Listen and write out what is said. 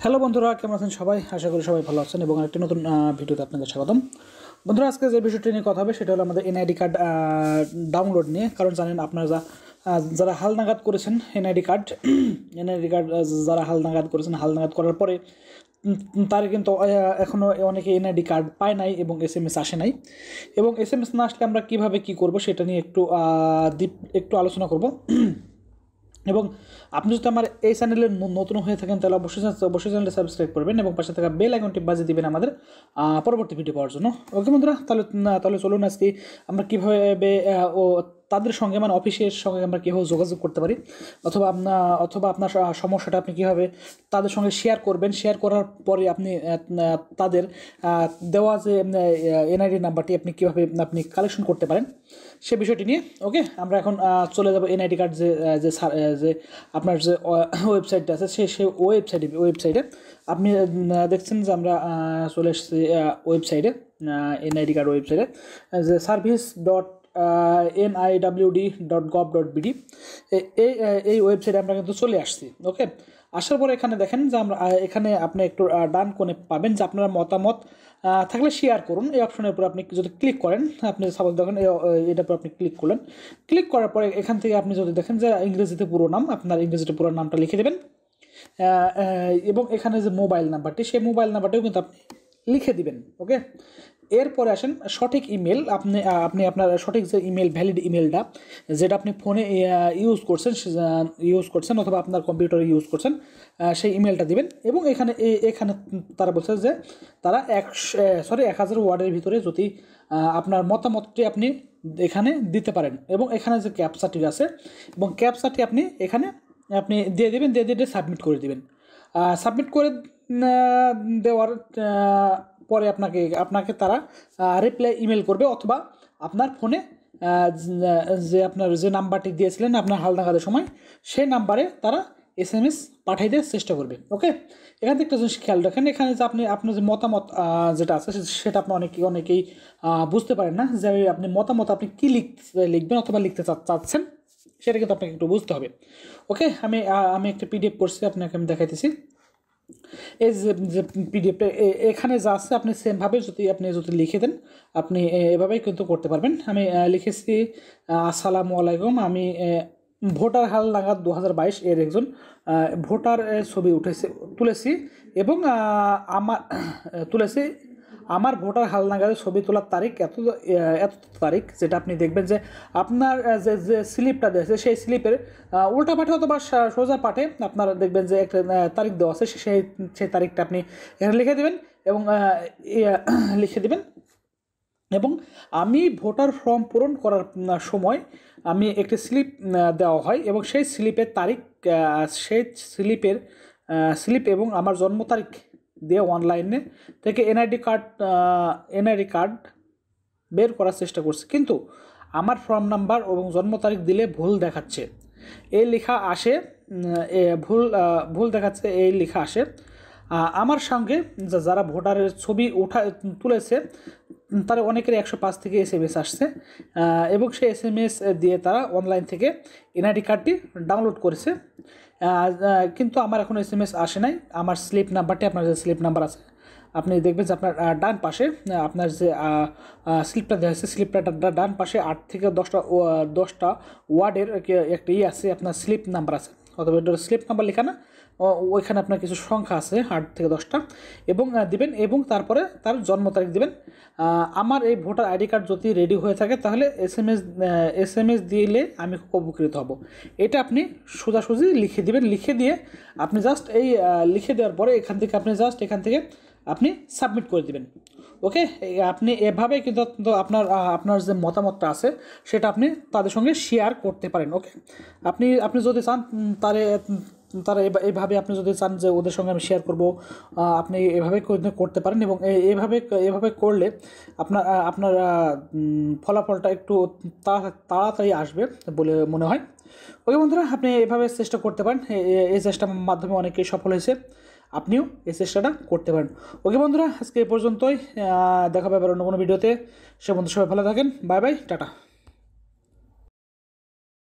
Hello বন্ধুরা, কেমন আছেন সবাই? আশা করি সবাই ভালো আছেন এবং আরেকটি নতুন ভিডিওতে আপনাদের স্বাগতম। বন্ধুরা, আজকে যে বিষয়টি নিয়ে কথা হবে সেটা হলো আমাদের এনআইডি কার্ড ডাউনলোড নিয়ে। কারণ জানেন আপনারা যারা হালনাগাদ করেছেন এনআইডি কার্ড যারা হালনাগাদ করেছেন, হালনাগাদ করার পরে তারা কিন্তু এখনও অনেকে এনআইডি কার্ড পায় নাই এবং এসএমএস আসে নাই। এবং এসএমএস না আসলে আমরা কীভাবে কী করব সেটা নিয়ে একটু আলোচনা করব। এবং আপনি যদি আমার এই চ্যানেলে নতুন হয়ে থাকেন তাহলে অবশ্যই চ্যানেলটা সাবস্ক্রাইব করবেন এবং পাশে থাকা বেল আইকনটি বাজিয়ে দিবেন আমাদের পরবর্তী ভিডিও পাওয়ার জন্য। ওকে বন্ধুরা, তাহলে চলুন আজকে আমরা কীভাবে তাদের সঙ্গে মানে অফিসের সঙ্গে আমরা কীভাবে যোগাযোগ করতে পারি, অথবা আপনার সমস্যাটা আপনি কীভাবে তাদের সঙ্গে শেয়ার করবেন। শেয়ার করার পরে আপনি তাদের দেওয়া যে এনআইডি নাম্বারটি আপনি কীভাবে আপনি কালেকশন করতে পারেন সে বিষয়টি নিয়ে। ওকে, আমরা এখন চলে যাব এনআইডি কার্ড যে আপনার যে ওয়েবসাইটটা আছে সেই ওয়েবসাইটে আপনি দেখছেন যে আমরা চলে এসেছি ওয়েবসাইটে, এনআইডি কার্ড ওয়েবসাইটে যে service.niwd.gov.bd এই ওয়েবসাইটে আমরা কিন্তু চলে আসছি। ওকে, আসার পরে এখানে দেখেন যে এখানে আপনি একটু ডান কোণে পাবেন যে আপনার মতামত থাকলে শেয়ার করুন। এই অপশনের উপর আপনি যদি ক্লিক করেন, আপনি সাপোজ দেখেন এটার উপর আপনি ক্লিক করলেন। ক্লিক করার পরে এখান থেকে আপনি যদি দেখেন যে ইংরেজিতে পুরো নাম, আপনার ইংরেজিতে পুরো নামটা লিখে দেবেন এবং এখানে যে মোবাইল নাম্বারটি, সেই মোবাইল নাম্বারটিও কিন্তু আপনি লিখে দিবেন। ওকে, এরপরে আসেন সঠিক ইমেল। আপনি আপনার সঠিক যে ইমেল, ভ্যালিড ইমেলটা যেটা আপনি ফোনে ইউজ করছেন অথবা আপনার কম্পিউটারে ইউজ করছেন, সেই ইমেলটা দিবেন। এবং এখানে তারা বলছে যে তারা 1000 ওয়ার্ডের ভিতরে যদি আপনার মতামতটি আপনি এখানে দিতে পারেন। এবং এখানে যে ক্যাপচাটি আছে এবং ক্যাপচাটি আপনি দিয়ে দেবেন, দিয়ে সাবমিট করে দেবেন। সাবমিট করে দেওয়ার পরে আপনাকে তারা রিপ্লাই ইমেল করবে, অথবা আপনার ফোনে যে আপনার যে নাম্বারটি দিয়েছিলেন আপনার হালনাগাদের সময় সেই নাম্বারে তারা এসএমএস পাঠিয়ে দেওয়ার চেষ্টা করবে। ওকে, এখান থেকে একটা জিনিস খেয়াল রাখেন, এখানে যে আপনার যে মতামত যেটা আছে সেটা আপনি অনেকেই বুঝতে পারেন না যে আপনি মতামত আপনি কী লিখবেন অথবা লিখতে চাচ্ছেন সেটা কিন্তু আপনাকে একটু বুঝতে হবে। ওকে, আমি একটা পিডিএফ করছি, আপনাকে আমি দেখাইতেছি। এই যে পিডিএফটা এখানে যা আছে আপনি সেমভাবে আপনি যদি লিখে দেন, আপনি এভাবেই কিন্তু করতে পারবেন। আমি লিখেছি আসসালামু আলাইকুম, আমি ভোটার হালনাগাদ 2022 এর একজন ভোটার ছবি তুলেছি এবং আমার ভোটার হালনাগাদের ছবি তোলার তারিখ এত তারিখ, যেটা আপনি দেখবেন যে আপনার যে স্লিপটা দিয়েছে সেই স্লিপের উল্টা পাঠে অথবা সোজা পাঠে আপনারা দেখবেন যে একটা তারিখ দেওয়া আছে, সেই তারিখটা আপনি এখানে লিখে দেবেন এবং আমি ভোটার ফর্ম পূরণ করার সময় আমি একটি স্লিপ দেওয়া হয় এবং সেই স্লিপের তারিখ, সেই স্লিপ এবং আমার জন্ম তারিখ দিয়ে অনলাইনে থেকে এনআইডি কার্ড বের করার চেষ্টা করছি, কিন্তু আমার ফর্ম নাম্বার এবং জন্ম তারিখ দিলে ভুল দেখাচ্ছে, এই লেখা আসে ভুল দেখাচ্ছে, এই লেখা আসে। আমার সঙ্গে যারা ভোটারের ছবি তুলেছে তারা অনেকের 105 থেকে এসএমএস আসছে এবং সেই এসএমএস দিয়ে তারা অনলাইন থেকে এনআইডি কার্ডটি ডাউনলোড করেছে, কিন্তু আমার এখন এসএমএস আসে নাই। আমার স্লিপ নাম্বারটি, আপনার যে স্লিপ নাম্বার আছে আপনি দেখবেন যে আপনার ডান পাশে আপনার যে স্লিপটা দেওয়া আছে, স্লিপটা ডান পাশে 8 থেকে 10টা ওয়ার্ডের একটা আছে, আপনার স্লিপ নাম্বার আছে, অথবা স্লিপ নাম্বার লেখা না, ওইখানে আপনার কিছু সংখ্যা আছে 8 থেকে 10টা এবং দিবেন এবং তারপরে তার জন্ম তারিখ দিবেন। আমার এই ভোটার আইডি কার্ড যদি রেডি হয়ে থাকে তাহলে এসএমএস দিলে আমি খুব উপকৃত হব। এটা আপনি সোজাসুজি লিখে দিবেন। লিখে দিয়ে আপনি জাস্ট লিখে দেওয়ার পরে এখান থেকে আপনি সাবমিট করে দিবেন। ওকে, আপনি এভাবে কিন্তু আপনার যে মতামতটা আছে সেটা আপনি তাদের সঙ্গে শেয়ার করতে পারেন। ওকে, আপনি যদি চান তারা এইভাবে আপনি যদি চান যে ওদের সঙ্গে আমি শেয়ার করব, আপনি এভাবে করতে পারেন এবং এভাবে করলে আপনার ফলাফলটা একটু তাড়াতাড়ি আসবে বলে মনে হয়। ওকে বন্ধুরা, আপনি এভাবে চেষ্টা করতে পারেন। এই চেষ্টার মাধ্যমে অনেকেই সফল হয়েছে, আপনিও এই চেষ্টাটা করতে পারেন। ওকে বন্ধুরা, আজকে এই পর্যন্তই, দেখা হবে আবার অন্য কোনো ভিডিওতে। সে বন্ধু সবাই ভালো থাকেন, বাই বাই, টাটা।